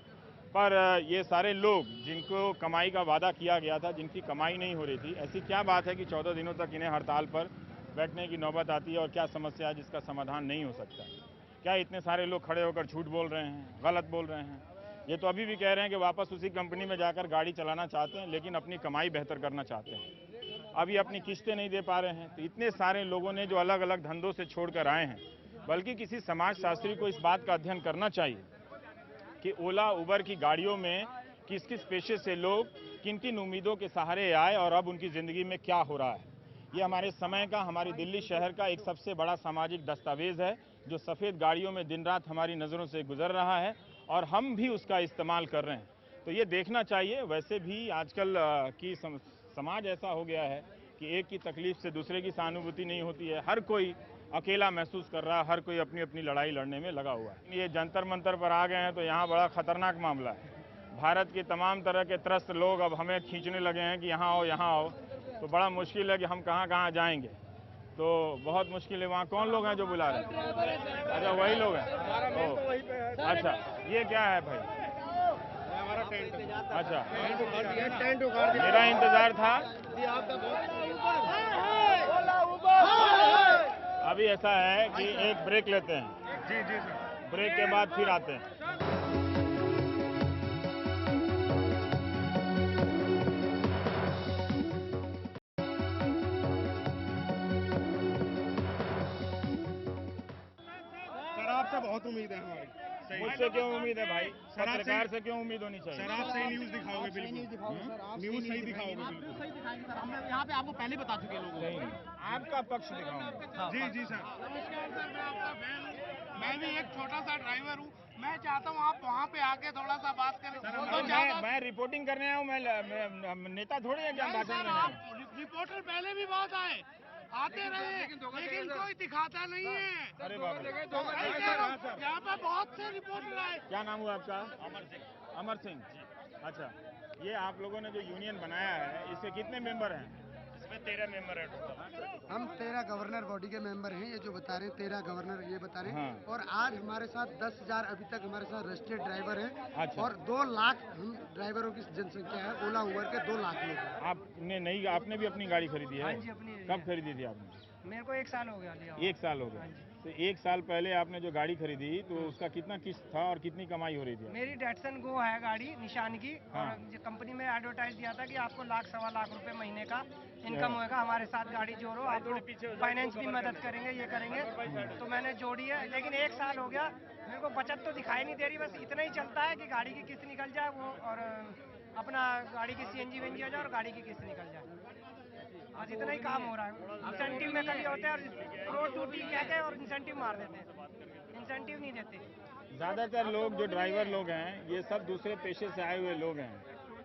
पर ये सारे लोग जिनको कमाई का वादा किया गया था, जिनकी कमाई नहीं हो रही थी, ऐसी क्या बात है कि 14 दिनों तक इन्हें हड़ताल पर बैठने की नौबत आती है, और क्या समस्या है जिसका समाधान नहीं हो सकता? क्या इतने सारे लोग खड़े होकर झूठ बोल रहे हैं, गलत बोल रहे हैं? ये तो अभी भी कह रहे हैं कि वापस उसी कंपनी में जाकर गाड़ी चलाना चाहते हैं, लेकिन अपनी कमाई बेहतर करना चाहते हैं। अभी अपनी किस्तें नहीं दे पा रहे हैं। तो इतने सारे लोगों ने जो अलग अलग धंधों से छोड़कर आए हैं, बल्कि किसी समाजशास्त्री को इस बात का अध्ययन करना चाहिए कि ओला उबर की गाड़ियों में किस किस पेशे से लोग किन किन उम्मीदों के सहारे आए और अब उनकी ज़िंदगी में क्या हो रहा है। ये हमारे समय का, हमारी दिल्ली शहर का एक सबसे बड़ा सामाजिक दस्तावेज है जो सफ़ेद गाड़ियों में दिन रात हमारी नज़रों से गुजर रहा है और हम भी उसका इस्तेमाल कर रहे हैं। तो ये देखना चाहिए। वैसे भी आजकल की समाज ऐसा हो गया है कि एक की तकलीफ से दूसरे की सहानुभूति नहीं होती है। हर कोई अकेला महसूस कर रहा है, हर कोई अपनी अपनी लड़ाई लड़ने में लगा हुआ है। ये जंतर मंतर पर आ गए हैं तो यहाँ बड़ा खतरनाक मामला है। भारत के तमाम तरह के त्रस्त लोग अब हमें खींचने लगे हैं कि यहाँ आओ, यहाँ आओ। तो बड़ा मुश्किल है कि हम कहाँ कहाँ जाएंगे, तो बहुत मुश्किल है। वहाँ कौन लोग हैं जो बुला रहे हैं? अच्छा, वही लोग हैं। अच्छा, ये क्या है भाई? अच्छा, मेरा इंतजार था। अभी ऐसा है कि एक ब्रेक लेते हैं। जी जी सर, ब्रेक के बाद फिर आते हैं। सर आपसे बहुत उम्मीद है हमारी। मुझसे क्यों उम्मीद है भाई? पत्रकार से क्यों उम्मीद होनी चाहिए? सर आप सही न्यूज़ दिखाओगे, बिल्कुल न्यूज़ सही दिखाओगे, बिल्कुल सही दिखाएंगे सर। हम यहाँ पे आपको पहले बता चुके लोगों नहीं, आपका पक्ष दिखाऊंगा। जी जी सर। नमस्कार सर, मैं आपका फैन हूँ। मैं भी एक छोटा सा ड्राइवर हूँ। मैं चाहता हूँ आप वहाँ पे आके थोड़ा सा बात करें। मैं रिपोर्टिंग करने आया हूँ। मैं नेता थोड़ी है, क्या भाषण देने आया हूँ? रिपोर्टर पहले भी बहुत आए, आते रहे, लेकिन कोई दिखाता नहीं है। अरे बाप रे, यहाँ पे बहुत से रिपोर्टर आए। क्या नाम हुआ आपका? अमर सिंह। अमर सिंह, अच्छा। ये आप लोगों ने जो यूनियन बनाया है, इसके कितने मेंबर हैं? इसमें 13 मेंबर है टोटल। हम 13 गवर्नर बॉडी के मेंबर हैं। ये जो बता रहे हैं 13 गवर्नर ये बता रहे हैं। हाँ। और आज हमारे साथ 10,000 अभी तक हमारे साथ रजिस्टर्ड ड्राइवर हैं। अच्छा। और 2 लाख हम ड्राइवरों की जनसंख्या है। ओला उबर के 2 लाख लोग हैं। आपने भी अपनी गाड़ी खरीदी है? हाँ जी, अपनी। कब खरीदी थी आपने? मेरे को 1 साल हो गया लिया। 1 साल हो गया। तो 1 साल पहले आपने जो गाड़ी खरीदी तो उसका कितना किस्त था और कितनी कमाई हो रही थी? मेरी डेटसन गो है गाड़ी निशान की। हाँ। और कंपनी में एडवर्टाइज दिया था कि आपको 1 लाख सवा लाख रुपए महीने का इनकम होगा, हमारे साथ गाड़ी जोड़ो, आपको फाइनेंस भी मदद करेंगे, ये करेंगे। तो मैंने जोड़ी है, लेकिन 1 साल हो गया, मेरे को बचत तो दिखाई नहीं दे रही। बस इतना ही चलता है कि गाड़ी की किस्त निकल जाए वो, और अपना गाड़ी की CNG वेंजी हो जाए और गाड़ी की किस्त निकल जाए। आज इतना ही काम हो रहा है। इंसेंटिव में कभी होते हैं और रोड ड्यूटी कहते हैं और इंसेंटिव मार देते हैं, इंसेंटिव नहीं देते। ज़्यादातर लोग जो ड्राइवर लोग हैं ये सब दूसरे पेशे से आए हुए लोग हैं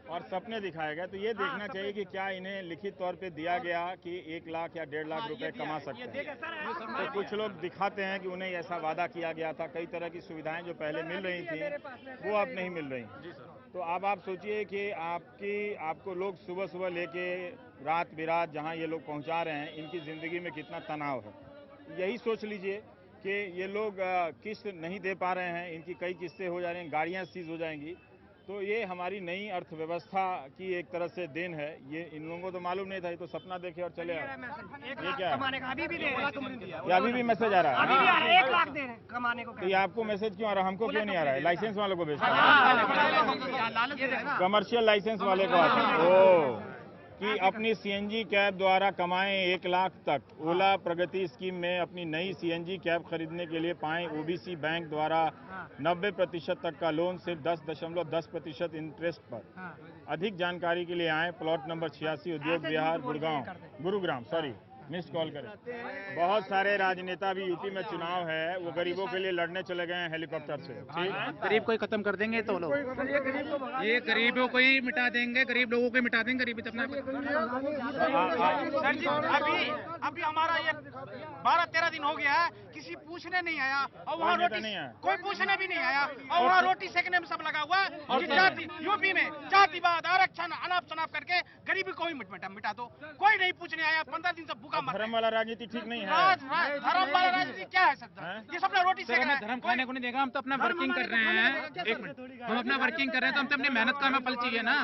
और सपने दिखाए गए। तो ये देखना चाहिए कि क्या इन्हें लिखित तौर पे दिया गया कि 1 लाख या 1.5 लाख रुपए कमा सकते हैं। तो कुछ लोग दिखाते हैं कि उन्हें ऐसा वादा किया गया था, कई तरह की सुविधाएं जो पहले मिल रही थी वो अब नहीं मिल रही। तो अब आप सोचिए कि आपको लोग सुबह सुबह लेके रात बिरात जहां ये लोग पहुंचा रहे हैं, इनकी ज़िंदगी में कितना तनाव है। यही सोच लीजिए कि ये लोग किस्त नहीं दे पा रहे हैं, इनकी कई किस्तें हो जा रही हैं, गाड़ियां सीज हो जाएंगी। तो ये हमारी नई अर्थव्यवस्था की एक तरह से देन है। ये इन लोगों को तो मालूम नहीं था, ये तो सपना देखे और चले आए। ये क्या है? अभी भी दे रहे हैं। ये अभी भी मैसेज आ रहा है? अभी भी आ रहा है, 1 लाख दे रहे हैं कमाने को। तो ये आपको मैसेज क्यों आ रहा है? हमको क्यों नहीं आ रहा है? लाइसेंस वालों को भेजते हैं, कमर्शियल लाइसेंस वाले को आता है। ओ, कि अपनी CNG कैब द्वारा कमाएं 1 लाख तक। ओला प्रगति स्कीम में अपनी नई CNG कैब खरीदने के लिए पाएं OBC बैंक द्वारा 90% तक का लोन सिर्फ 10.10% इंटरेस्ट पर। अधिक जानकारी के लिए आएं प्लॉट नंबर 86 उद्योग विहार गुरुग्राम मिस्ड कॉल करें। बहुत सारे राजनेता भी यूपी में चुनाव है, वो गरीबों के लिए लड़ने चले गए हैं हेलीकॉप्टर से। ठीक, गरीब को ही खत्म कर देंगे तो लोग, ये गरीबों को ही मिटा देंगे, गरीब लोगों को ही मिटा देंगे। गरीबी तो अपना सर जी, अभी हमारा ये 12-13 दिन हो गया है, किसी पूछने नहीं आया और वहाँ रोटी कोई पूछने भी नहीं आया और वहाँ रोटी सेकने में सब लगा हुआ है। और जाति यूपी में जातिवाद आरक्षण अनाप शनाप करके गरीबी को ही मिटा दो, कोई नहीं पूछने आया। 15 दिन से भूखा मर रहे हैं। धर्म वाला राजनीति ठीक नहीं है। धर्म वाला राजनीति क्या है सर? ये सब रोटी सेक रहे हैं। धर्म खाने को नहीं देगा। हम तो अपना वर्किंग कर रहे हैं। एक मिनट, हम अपना वर्किंग कर रहे हैं तो हम तो अपनी मेहनत का हमें फल चाहिए ना।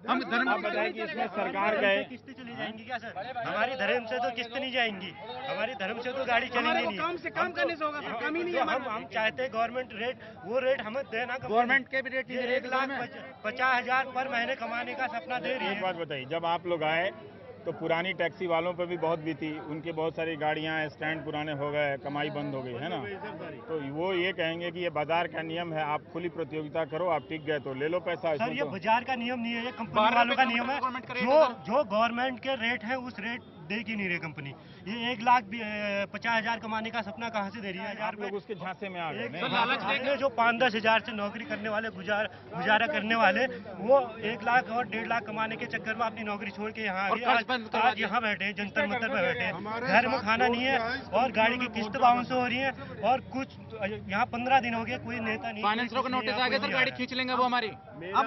हम धर्म बताए कि इसमें सरकार गए, किस्तें चली जाएंगी क्या सर? हमारी धर्म से तो किस्त नहीं जाएंगी, हमारी धर्म से तो गाड़ी चलेंगी नहीं। काम से कम करने से होगा, कम ही नहीं है। हम चाहते हैं गवर्नमेंट रेट, वो रेट हमें देना। गवर्नमेंट के भी रेट 1,50,000 पर महीने कमाने का सपना दे रही है। एक बात बताइए, जब आप लोग आए तो पुरानी टैक्सी वालों पर भी बहुत बीती, उनके बहुत सारी गाड़ियां स्टैंड पुराने हो गए, कमाई बंद हो गई है ना। तो वो ये कहेंगे कि ये बाजार का नियम है, आप खुली प्रतियोगिता करो, आप टिक गए तो ले लो पैसा। सर ये बाजार का नियम नहीं है, ये कंपनी वालों का नियम है। जो गवर्नमेंट के रेट है उस रेट दे ही नहीं रही कंपनी। ये 1,50,000 कमाने का सपना कहाँ से दे रही है? आप लोग उसके झांसे में आ गए। जो 5-10 हज़ार से नौकरी करने वाले गुजारा करने वाले, वो 1 लाख और 1.5 लाख कमाने के चक्कर में अपनी नौकरी छोड़ के यहाँ आज यहाँ बैठे हैं, जंतर मंतर पे बैठे हैं। घर में खाना नहीं है और गाड़ी की किस्त बाउंस हो रही है। और कुछ यहाँ 15 दिन हो गए, कोई नेता नहीं, फाइनेंसरों को नोटिस आ गया सर, गाड़ी खींच लेंगे वो हमारी। अब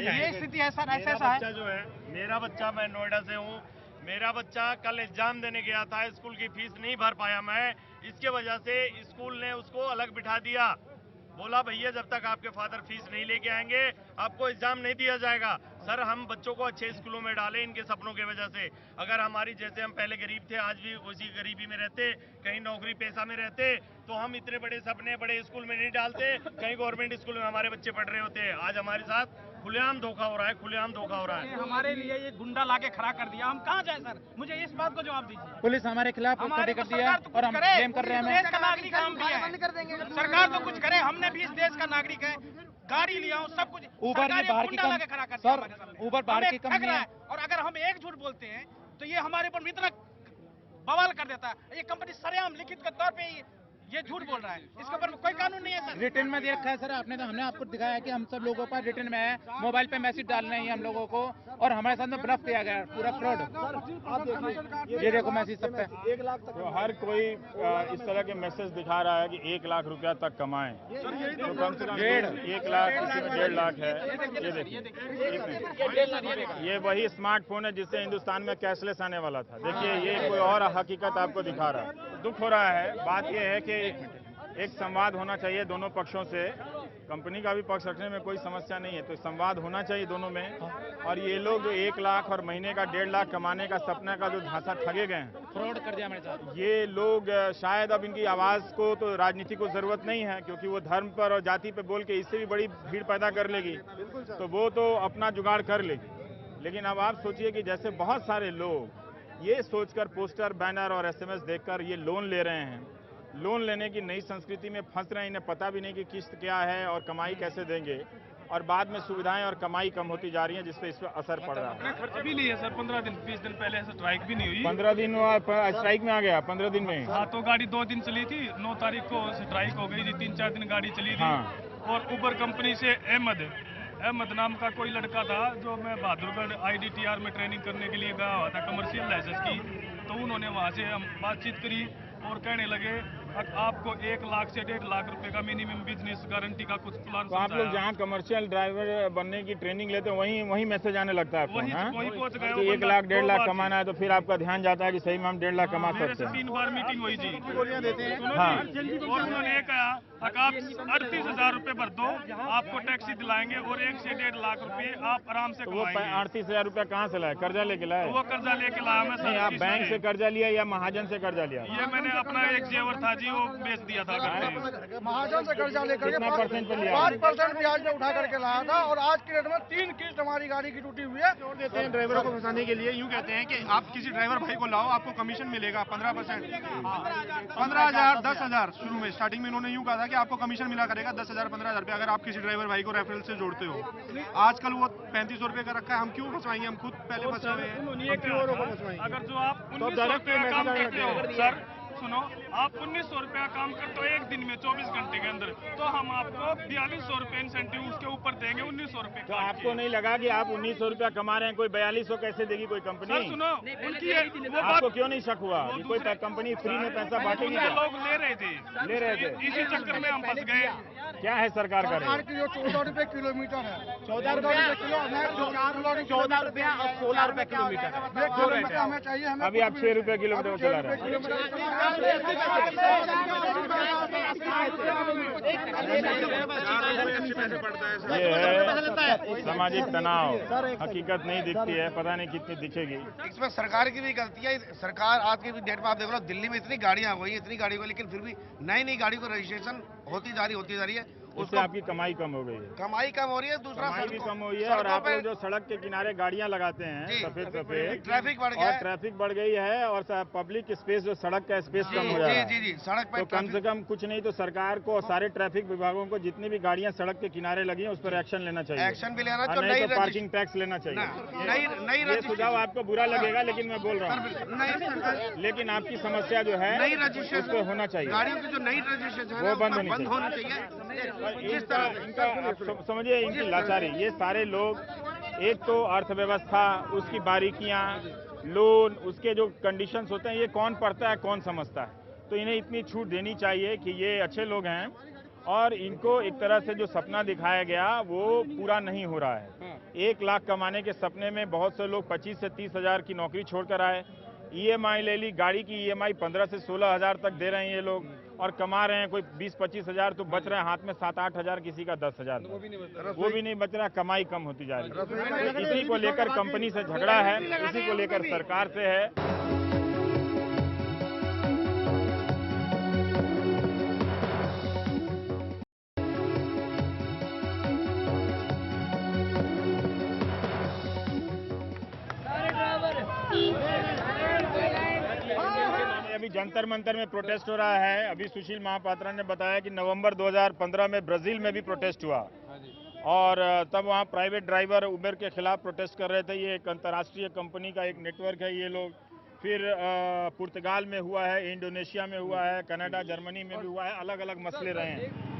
ये स्थिति है सर, ऐसा है। जो है मेरा बच्चा, मैं नोएडा से हूँ, मेरा बच्चा कल एग्जाम देने गया था, स्कूल की फीस नहीं भर पाया मैं, इसके वजह से स्कूल ने उसको अलग बिठा दिया। बोला भैया जब तक आपके फादर फीस नहीं लेके आएंगे आपको एग्जाम नहीं दिया जाएगा। सर हम बच्चों को अच्छे स्कूलों में डालें इनके सपनों की वजह से। अगर हमारी जैसे हम पहले गरीब थे, आज भी उसी गरीबी में रहते, कहीं नौकरी पेशा में रहते, तो हम इतने बड़े सपने बड़े स्कूल में नहीं डालते, कहीं गवर्नमेंट स्कूल में हमारे बच्चे पढ़ रहे होते। आज हमारे साथ खुलेआम धोखा हो रहा है, खुलेआम धोखा हो रहा है। हमारे लिए ये गुंडा लाके खड़ा कर दिया, हम कहाँ जाए सर? मुझे इस बात को जवाब दीजिए। पुलिस हमारे खिलाफ खड़े कर दिया और हम क्लेम कर रहे हैं। देश का नागरिक हम भी है, सरकार तो कुछ करे, हमने भी इस देश का नागरिक है, गाड़ी लिया हूँ, सब कुछ। ऊबर भी बाहर की सर, ऊबर बाहर की कंपनी है। और अगर हम एक झूठ बोलते हैं तो ये हमारे ऊपर इतना बवाल कर देता है। ये कंपनी सरेआम लिखित के तौर पे ये झूठ बोल रहा है, इसके ऊपर कोई कानून नहीं है सर। रिटर्न में दे रखा है सर आपने, तो हमने आपको दिखाया है कि हम सब लोगों पर रिटर्न में है, मोबाइल पे मैसेज डालना ही हम लोगों को, और हमारे साथ में ब्लफ किया गया, पूरा फ्रॉड। ये देखो मैसेज सब पे। 1 लाख तक तो हर कोई इस तरह के मैसेज दिखा रहा है कि 1 लाख रुपया तक कमाएं, तो कम से कम 1 लाख, किसी में 1.5 लाख है। ये देखिए, ये वही स्मार्टफोन है जिससे हिंदुस्तान में कैशलेस आने वाला था। देखिए ये कोई और हकीकत आपको दिखा रहा है। दुख हो रहा है। बात यह है कि एक संवाद होना चाहिए दोनों पक्षों से। कंपनी का भी पक्ष रखने में कोई समस्या नहीं है, तो संवाद होना चाहिए दोनों में। और ये लोग जो 1 लाख और महीने का 1.5 लाख कमाने का सपना का जो झांसा ठगे गए हैं, फ्रॉड कर दिया हमारे साथ। ये लोग शायद अब इनकी आवाज़ को तो राजनीति को ज़रूरत नहीं है, क्योंकि वो धर्म पर और जाति पर बोल के इससे भी बड़ी भीड़ पैदा कर लेगी, तो वो तो अपना जुगाड़ कर लेगी। लेकिन अब आप सोचिए कि जैसे बहुत सारे लोग ये सोचकर पोस्टर, बैनर और SMS देखकर ये लोन ले रहे हैं, लोन लेने की नई संस्कृति में फंस रहे हैं। इन्हें पता भी नहीं कि किस्त क्या है और कमाई कैसे देंगे, और बाद में सुविधाएं और कमाई कम होती जा रही है, जिसपे इस पर असर पड़ रहा है। खर्च भी नहीं है सर, 15 दिन 20 दिन पहले स्ट्राइक भी नहीं हुई। 15 दिन स्ट्राइक में आ गया, 15 दिन में। हाँ, तो गाड़ी 2 दिन चली थी, 9 तारीख को स्ट्राइक हो गई थी, 3-4 दिन गाड़ी चली थी। और उबर कंपनी से अहमद नाम का कोई लड़का था, जो मैं बहादुरगढ़ IDTR में ट्रेनिंग करने के लिए गया हुआ था कमर्शियल लाइसेंस की, तो उन्होंने वहाँ से हम बातचीत करी और कहने लगे आपको 1 लाख से 1.5 लाख रुपए का मिनिमम बिजनेस गारंटी का कुछ प्लान। तो आप लोग जहाँ कमर्शियल ड्राइवर बनने की ट्रेनिंग लेते हैं वहीं मैसेज आने लगता है, वहीं पहुंच गए। 1 लाख 1.5 लाख कमाना है, तो फिर आपका ध्यान जाता है कि सही में हम 1.5 लाख कमा सकते हैं। 3 बार मीटिंग हुई जी। हाँ। और उन्होंने ये कहा आप 38,000 रुपए भर दो, आपको टैक्सी दिलाएंगे और 1 से 1.5 लाख रुपए आप आराम से कमाएंगे। 38,000 रुपया कहाँ से लाए? कर्जा लेके लाए? वो कर्जा लेके लाया मैं। नहीं, आप बैंक से कर्जा लिया या महाजन से कर्जा लिया? ये मैंने अपना एक जेवर था जी, वो बेच दिया था। महाजन से कर्जा लेकर कितना % पे लिया? 5% ब्याज में उठा करके लाया था, और आज की डेट में 3 किस्त हमारी गाड़ी की टूटी हुई है। जोड़ देते हैं ड्राइवरों को फंसाने के लिए। यूँ कहते हैं कि आप किसी ड्राइवर भाई को लाओ, आपको कमीशन मिलेगा 15%, 15,000, 10,000। शुरू में स्टार्टिंग में इन्होंने यूँ कहा था कि आपको कमीशन मिला करेगा 10,000, 15,000 रुपये अगर आप किसी ड्राइवर भाई को रेफरल से जोड़ते हो। आजकल वो 3500 रुपये का रखा है। हम क्यों फंसवाएंगे? हम खुद पहले फंसे हुए हैं। अगर जो आप 1900 रुपये का काम करते हो सर, सुनो, आप 1900 रुपया काम करते हो एक दिन में 24 घंटे के अंदर, तो हम आपको 4200 रुपये इंसेंटिव उसके ऊपर देंगे 1900 रुपये। तो आपको नहीं लगा कि आप 1900 रुपया कमा रहे हैं, कोई 4200 कैसे देगी कोई कंपनी? सर सुनो, उनकी आपको क्यों नहीं शक हुआ कि कोई कंपनी फ्री में पैसा बांटेगी? लोग ले रहे थे, इसी चक्कर में हम फंस गए। क्या है सरकार का रेट? 14 रुपए किलोमीटर है, 14 रुपया किलो, 14 रुपया और 16 रुपया किलोमीटर हमें चाहिए। अभी आप 6 रुपये किलोमीटर चला रहे हैं। ये है सामाजिक तनाव, हकीकत नहीं दिखती है, पता नहीं कितनी दिखेगी। इसमें सरकार की भी गलती है। सरकार आज की डेट में आप देख लो, दिल्ली में इतनी गाड़ियां हो गई, इतनी गाड़ी हो गई, लेकिन फिर भी नई गाड़ी को रजिस्ट्रेशन होती जा रही है, उससे आपकी कमाई कम हो गई है। कमाई कम हो रही है, दूसरा कमाई भी कम हुई है और आप लोग जो सड़क के किनारे गाड़ियां लगाते हैं सफेद ट्रैफिक बढ़ गया और ट्रैफिक बढ़ गई है और पब्लिक स्पेस जो सड़क का स्पेस कम हो जा रहा है। जी सड़क पर तो कम से कम कुछ नहीं तो सरकार को और सारे ट्रैफिक विभागों को जितनी भी गाड़ियां सड़क के किनारे लगी हैं उस पर एक्शन लेना चाहिए। एक्शन भी लेना चाहिए, नहीं तो पार्किंग टैक्स लेना चाहिए। ये सुझाव आपको बुरा लगेगा लेकिन मैं बोल रहा हूँ, लेकिन आपकी समस्या जो है उस पर होना चाहिए, गाड़ियों की जो नई रजिस्ट्रेशन वो बंद होनी चाहिए। इनका समझिए इनकी लाचारी, ये सारे लोग एक तो अर्थव्यवस्था, उसकी बारीकियां, लोन, उसके जो कंडीशंस होते हैं, ये कौन पढ़ता है कौन समझता है। तो इन्हें इतनी छूट देनी चाहिए कि ये अच्छे लोग हैं और इनको एक तरह से जो सपना दिखाया गया वो पूरा नहीं हो रहा है। 1 लाख कमाने के सपने में बहुत से लोग 25 से 30 हज़ार की नौकरी छोड़कर आए, ईएमआई ले ली, गाड़ी की ईएमआई 15 से 16 हज़ार तक दे रहे हैं ये लोग और कमा रहे हैं कोई 20-25 हज़ार, तो बच रहे हैं हाथ में 7-8 हज़ार, किसी का 10 हज़ार, वो भी नहीं बच रहा, कमाई कम होती जा रही है। इसी को लेकर कंपनी से झगड़ा है, इसी को लेकर सरकार से है। अभी जंतर मंतर में प्रोटेस्ट हो रहा है। अभी सुशील महापात्रा ने बताया कि नवंबर 2015 में ब्राजील में भी प्रोटेस्ट हुआ और तब वहाँ प्राइवेट ड्राइवर उबर के खिलाफ प्रोटेस्ट कर रहे थे। ये एक अंतर्राष्ट्रीय कंपनी का एक नेटवर्क है ये लोग। फिर पुर्तगाल में हुआ है, इंडोनेशिया में हुआ है, कनाडा, जर्मनी में भी हुआ है, अलग अलग मसले रहे हैं।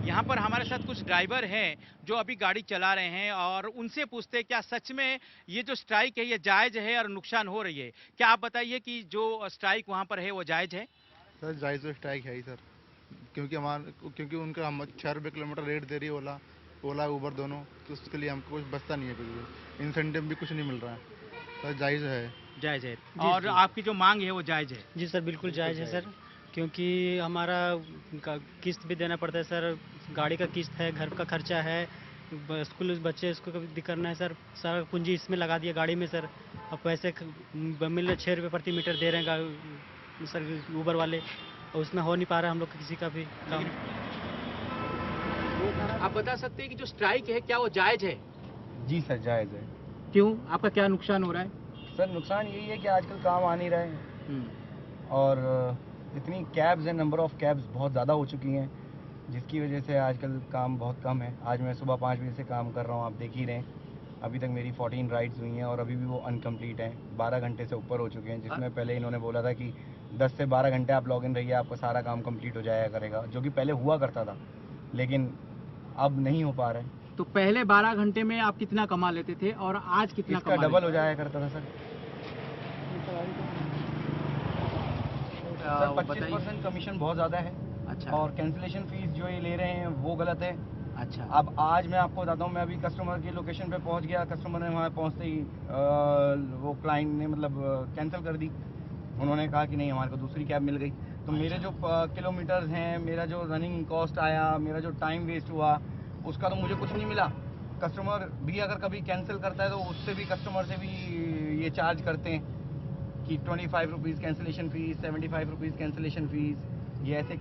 यहाँ पर हमारे साथ कुछ ड्राइवर हैं जो अभी गाड़ी चला रहे हैं और उनसे पूछते हैं क्या सच में ये जो स्ट्राइक है ये जायज़ है और नुकसान हो रही है। क्या आप बताइए कि जो स्ट्राइक वहाँ पर है वो जायज़ है? सर जायज़ तो स्ट्राइक है ही सर, क्योंकि उनका हम 6 रुपये किलोमीटर रेट दे रही है ओला उबर दोनों, तो उसके लिए हमको कुछ बचता नहीं है, कुछ भी इंसेंटिव भी कुछ नहीं मिल रहा है। सर जायज़ है। और आपकी जो मांग है वो जायज़ है? जी सर बिल्कुल जायज़ है सर, क्योंकि हमारा किस्त भी देना पड़ता है सर, गाड़ी का किस्त है, घर का खर्चा है, स्कूल बच्चे इसको भी करना है सर। सारा पूंजी इसमें लगा दिया गाड़ी में सर। अब पैसे मिल रहे 6 रुपये प्रति मीटर दे रहे हैं सर ऊबर वाले, और उसमें हो नहीं पा रहा हम लोग किसी का भी काम। आप बता सकते हैं कि जो स्ट्राइक है क्या वो जायज़ है? जी सर जायज़ है। क्यों, आपका क्या नुकसान हो रहा है? सर नुकसान यही है कि आजकल काम आ नहीं रहे हैं और इतनी कैब्स हैं, नंबर ऑफ कैब्स बहुत ज़्यादा हो चुकी हैं, जिसकी वजह से आजकल काम बहुत कम है। आज मैं सुबह 5 बजे से काम कर रहा हूँ, आप देख ही रहे हैं। अभी तक मेरी 14 राइड्स हुई हैं और अभी भी वो अनकम्प्लीट हैं, 12 घंटे से ऊपर हो चुके हैं, जिसमें पहले इन्होंने बोला था कि 10 से 12 घंटे आप लॉग इन रहिए, आपका सारा काम कंप्लीट हो जाया करेगा, जो कि पहले हुआ करता था, लेकिन अब नहीं हो पा रहा है। तो पहले 12 घंटे में आप कितना कमा लेते थे और आज कितना इसका डबल हो जाया करता था सर। 25% कमीशन बहुत ज़्यादा है। अच्छा। और कैंसिलेशन फीस जो ये ले रहे हैं वो गलत है। अच्छा। अब आज मैं आपको बताता हूँ, मैं अभी कस्टमर की लोकेशन पे पहुँच गया, कस्टमर ने वहाँ पहुँचते ही वो क्लाइंट ने मतलब कैंसिल कर दी। उन्होंने कहा कि नहीं हमारे को दूसरी कैब मिल गई। तो मेरे जो किलोमीटर्स हैं, मेरा जो रनिंग कॉस्ट आया, मेरा जो टाइम वेस्ट हुआ, उसका तो मुझे कुछ नहीं मिला। कस्टमर भी अगर कभी कैंसिल करता है तो उससे भी कस्टमर से भी ये चार्ज करते हैं कि 25 rupees cancellation fees, 75 rupees cancellation fees, ये ऐसे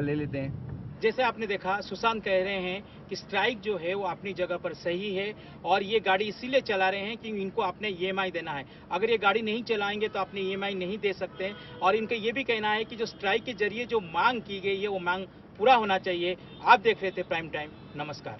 ले लेते हैं। जैसे आपने देखा, सुशांत कह रहे हैं कि स्ट्राइक जो है वो अपनी जगह पर सही है और ये गाड़ी इसीलिए चला रहे हैं कि इनको अपने ईएमआई देना है। अगर ये गाड़ी नहीं चलाएंगे तो अपने ईएमआई नहीं दे सकते और इनका ये भी कहना है कि जो स्ट्राइक के जरिए जो मांग की गई है वो मांग पूरा होना चाहिए। आप देख रहे थे प्राइम टाइम, नमस्कार।